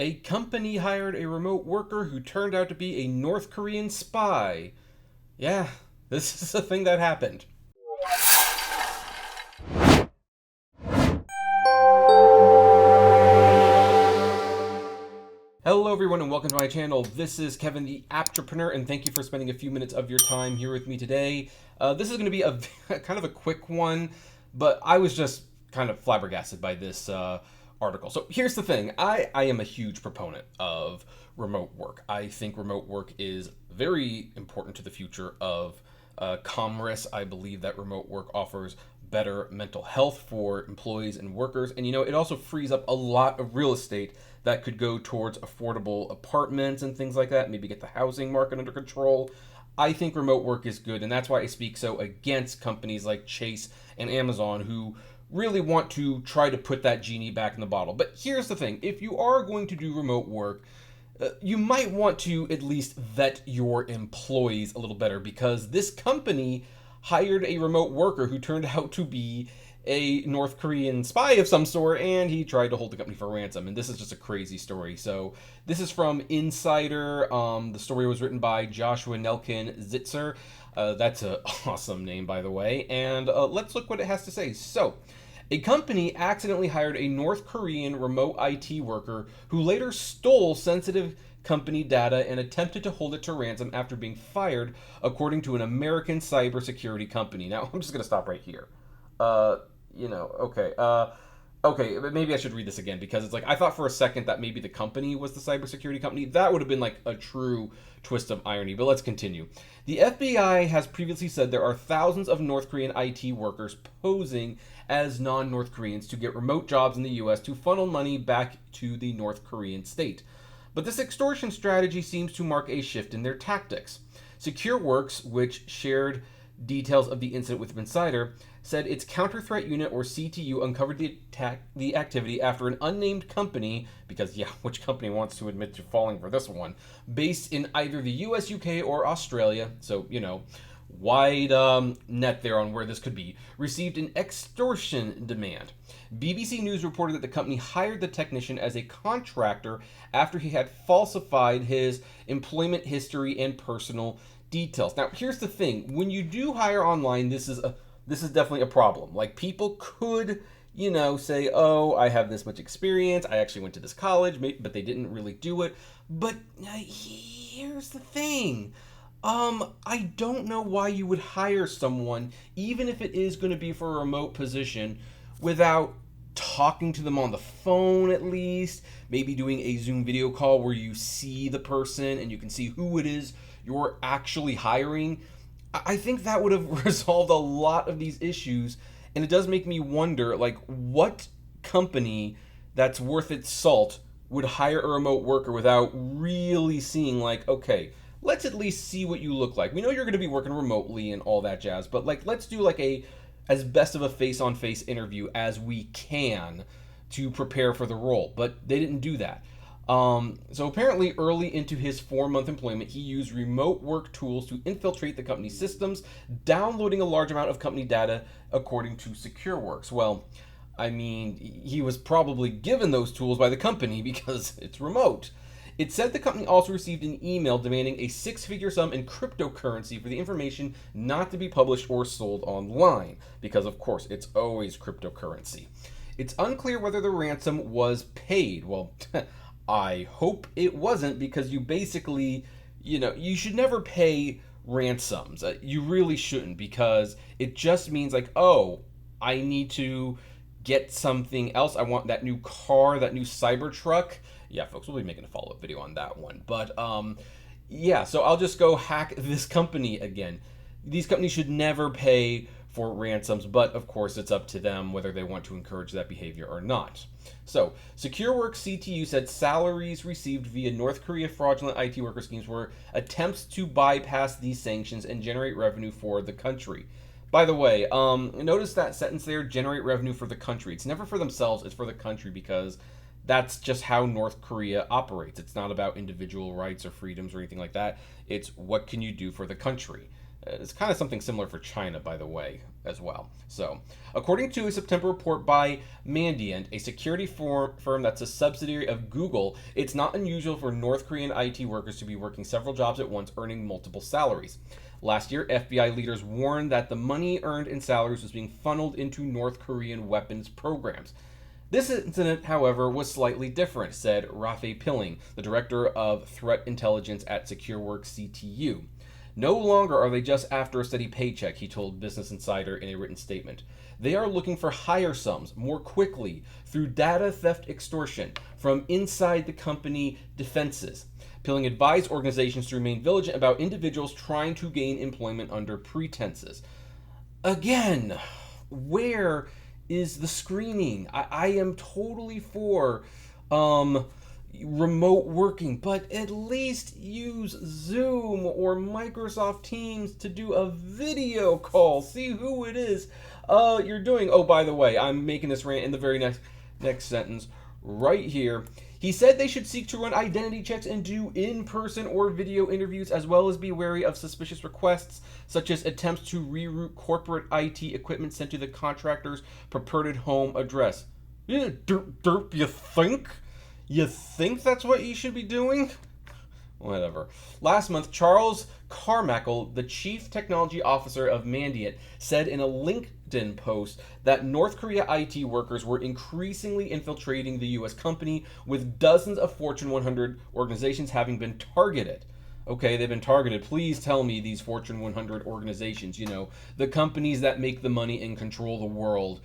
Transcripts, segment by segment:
A company hired a remote worker who turned out to be a North Korean spy. Yeah, this is a thing that happened. Hello everyone and welcome to my channel. This is Kevin the Entrepreneur and thank you for spending a few minutes of your time here with me today. This is going to be a kind of a quick one, but I was just kind of flabbergasted by this article. So here's the thing. I am a huge proponent of remote work. I think remote work is very important to the future of commerce. I believe that remote work offers better mental health for employees and workers. And it also frees up a lot of real estate that could go towards affordable apartments and things like that, maybe get the housing market under control. I think remote work is good, and that's why I speak so against companies like Chase and Amazon who really want to try to put that genie back in the bottle. But here's the thing. If you are going to do remote work, you might want to at least vet your employees a little better, because this company hired a remote worker who turned out to be a North Korean spy of some sort, and he tried to hold the company for ransom. And this is just a crazy story. So this is from Insider. The story was written by Joshua Nelkin Zitzer. That's an awesome name, by the way. And let's look what it has to say. So, a company accidentally hired a North Korean remote IT worker who later stole sensitive company data and attempted to hold it to ransom after being fired, according to an American cybersecurity company. Now, I'm just going to stop right here. Okay. Okay, but maybe I should read this again, because it's like I thought for a second that maybe the company was the cybersecurity company. That would have been like a true twist of irony, but let's continue. The FBI has previously said there are thousands of North Korean IT workers posing as non-North Koreans to get remote jobs in the US to funnel money back to the North Korean state. But this extortion strategy seems to mark a shift in their tactics. SecureWorks, which shared details of the incident with Insider, said its Counter Threat Unit, or CTU, uncovered the activity after an unnamed company, because which company wants to admit to falling for this one, based in either the US, UK, or Australia, so, wide net there on where this could be, received an extortion demand. BBC News reported that the company hired the technician as a contractor after he had falsified his employment history and personal details. Now, here's the thing. When you do hire online, this is definitely a problem. Like, people could, say, oh, I have this much experience, I actually went to this college, but they didn't really do it. But here's the thing. I don't know why you would hire someone, even if it is going to be for a remote position, without talking to them on the phone at least, maybe doing a Zoom video call where you see the person and you can see who it is you're actually hiring. I think that would have resolved a lot of these issues, and it does make me wonder, like, what company that's worth its salt would hire a remote worker without really seeing, like, okay, let's at least see what you look like. We know you're going to be working remotely and all that jazz, but like, let's do like as best of a face-on-face interview as we can to prepare for the role. But they didn't do that. So apparently early into his 4-month employment, he used remote work tools to infiltrate the company's systems, downloading a large amount of company data, according to SecureWorks. Well, I mean, he was probably given those tools by the company because it's remote. It said the company also received an email demanding a 6-figure sum in cryptocurrency for the information not to be published or sold online, because of course it's always cryptocurrency. It's unclear whether the ransom was paid. Well, I hope it wasn't, because you basically, you should never pay ransoms. You really shouldn't, because it just means like, oh, I need to get something else. I want that new car, that new Cybertruck. Yeah, folks, we'll be making a follow-up video on that one. But, so I'll just go hack this company again. These companies should never pay for ransoms, but of course it's up to them whether they want to encourage that behavior or not. So, SecureWorks CTU said salaries received via North Korea fraudulent IT worker schemes were attempts to bypass these sanctions and generate revenue for the country. By the way, notice that sentence there, generate revenue for the country. It's never for themselves, it's for the country, because that's just how North Korea operates. It's not about individual rights or freedoms or anything like that. It's what can you do for the country. It's kind of something similar for China, by the way, as well. So, according to a September report by Mandiant, a security firm that's a subsidiary of Google, it's not unusual for North Korean IT workers to be working several jobs at once, earning multiple salaries. Last year, FBI leaders warned that the money earned in salaries was being funneled into North Korean weapons programs. This incident, however, was slightly different, said Rafe Pilling, the director of threat intelligence at SecureWorks CTU. No longer are they just after a steady paycheck, he told Business Insider in a written statement. They are looking for higher sums more quickly through data theft extortion from inside the company defenses. Pilling advised organizations to remain vigilant about individuals trying to gain employment under pretenses. Again, where is the screening? I am totally for remote working, but at least use Zoom or Microsoft Teams to do a video call. See who it is you're doing. Oh, by the way, I'm making this rant in the very next sentence right here. He said they should seek to run identity checks and do in-person or video interviews, as well as be wary of suspicious requests, such as attempts to reroute corporate IT equipment sent to the contractor's purported home address. Yeah, derp, you think? You think that's what you should be doing? Whatever. Last month, Charles Carmichael, the chief technology officer of Mandiant, said in a LinkedIn post that North Korea IT workers were increasingly infiltrating the U.S. company, with dozens of Fortune 100 organizations having been targeted. Okay, they've been targeted. Please tell me these Fortune 100 organizations, the companies that make the money and control the world,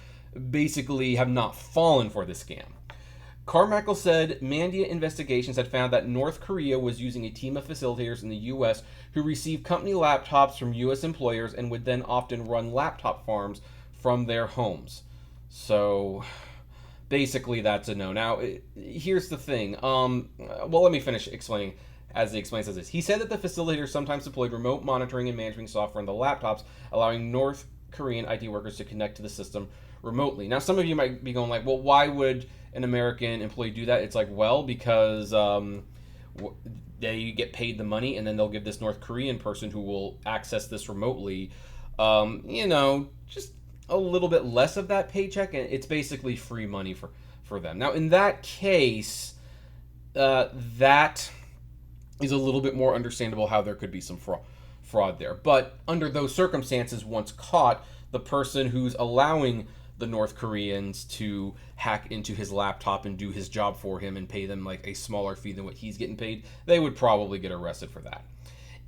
basically have not fallen for this scam. Carmichael said Mandiant investigations had found that North Korea was using a team of facilitators in the U.S. who received company laptops from U.S. employers and would then often run laptop farms from their homes. So, basically, that's a no. Now, here's the thing. Let me finish explaining. As he explains as this, he said that the facilitators sometimes deployed remote monitoring and management software on the laptops, allowing North Korean IT workers to connect to the system remotely. Now, some of you might be going like, well, why would an American employee do that? It's like, well, because they get paid the money, and then they'll give this North Korean person who will access this remotely, just a little bit less of that paycheck, and it's basically free money for them. Now, in that case, that is a little bit more understandable how there could be some fraud there. But under those circumstances, once caught, the person who's allowing the North Koreans to hack into his laptop and do his job for him and pay them like a smaller fee than what he's getting paid, they would probably get arrested for that.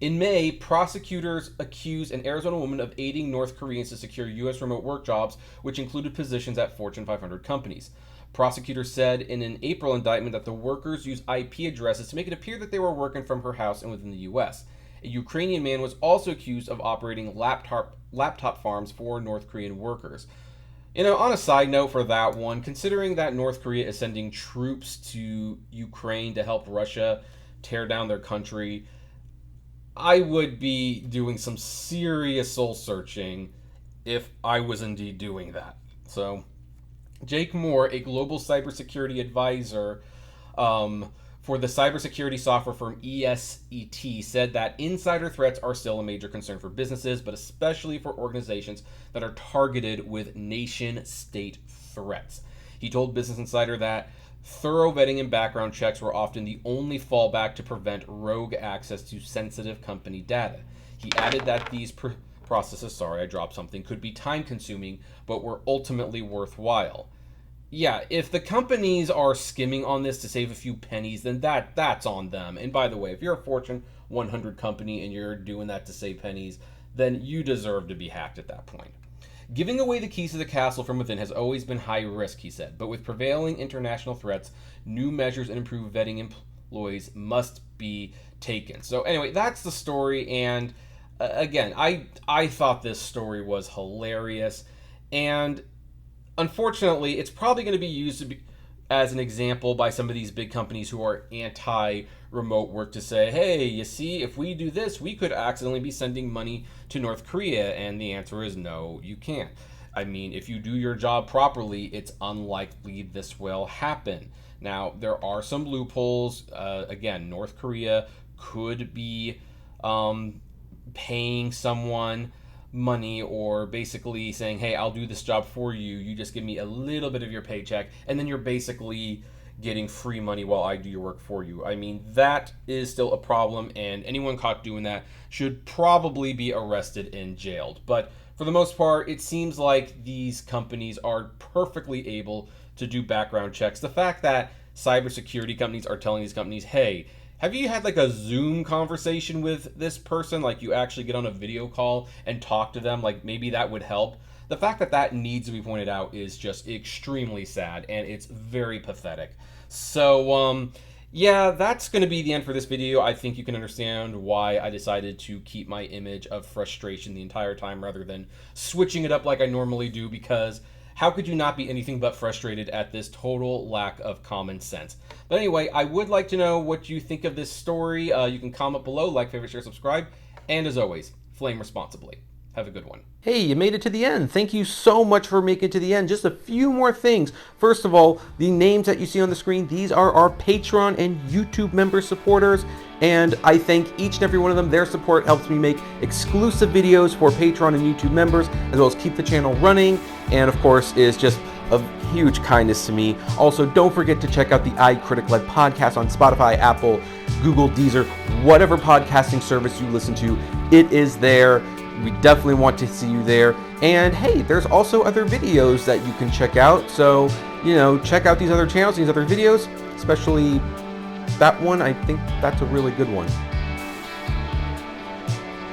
In May, prosecutors accused an Arizona woman of aiding North Koreans to secure U.S. remote work jobs, which included positions at Fortune 500 companies. Prosecutors said in an April indictment that the workers used IP addresses to make it appear that they were working from her house and within the U.S. A Ukrainian man was also accused of operating laptop farms for North Korean workers. On a side note for that one, considering that North Korea is sending troops to Ukraine to help Russia tear down their country, I would be doing some serious soul searching if I was indeed doing that. So, Jake Moore, a global cybersecurity advisor for the cybersecurity software firm ESET, said that insider threats are still a major concern for businesses, but especially for organizations that are targeted with nation-state threats. He told Business Insider that thorough vetting and background checks were often the only fallback to prevent rogue access to sensitive company data. He added that these processes, could be time-consuming, but were ultimately worthwhile. Yeah, if the companies are skimming on this to save a few pennies, then that's on them. And by the way, if you're a Fortune 100 company and you're doing that to save pennies, then you deserve to be hacked at that point. Giving away the keys to the castle from within has always been high risk, he said, but with prevailing international threats, new measures and improved vetting employees must be taken. So anyway, that's the story, and again, I thought this story was hilarious, and unfortunately, it's probably going to be used as an example by some of these big companies who are anti-remote work to say, hey, you see, if we do this, we could accidentally be sending money to North Korea. And the answer is no, you can't. I mean, if you do your job properly, it's unlikely this will happen. Now, there are some loopholes. Again, North Korea could be paying someone money or basically saying, hey, I'll do this job for you. You just give me a little bit of your paycheck, and then you're basically getting free money while I do your work for you. I mean, that is still a problem, and anyone caught doing that should probably be arrested and jailed. But for the most part, it seems like these companies are perfectly able to do background checks. The fact that cybersecurity companies are telling these companies, hey, have you had like a Zoom conversation with this person? Like you actually get on a video call and talk to them, like maybe that would help. The fact that that needs to be pointed out is just extremely sad, and it's very pathetic. So, yeah, that's going to be the end for this video. I think you can understand why I decided to keep my image of frustration the entire time rather than switching it up like I normally do, because how could you not be anything but frustrated at this total lack of common sense? But anyway, I would like to know what you think of this story. You can comment below, like, favorite, share, subscribe, and as always, flame responsibly. Have a good one. Hey, you made it to the end. Thank you so much for making it to the end. Just a few more things. First of all, the names that you see on the screen, these are our Patreon and YouTube member supporters, and I thank each and every one of them. Their support helps me make exclusive videos for Patreon and YouTube members, as well as keep the channel running, and of course is just of huge kindness to me. Also, don't forget to check out the iCritic-led podcast on Spotify, Apple, Google, Deezer, whatever podcasting service you listen to, it is there. We definitely want to see you there. And hey, there's also other videos that you can check out. So, check out these other channels, these other videos, especially that one. I think that's a really good one.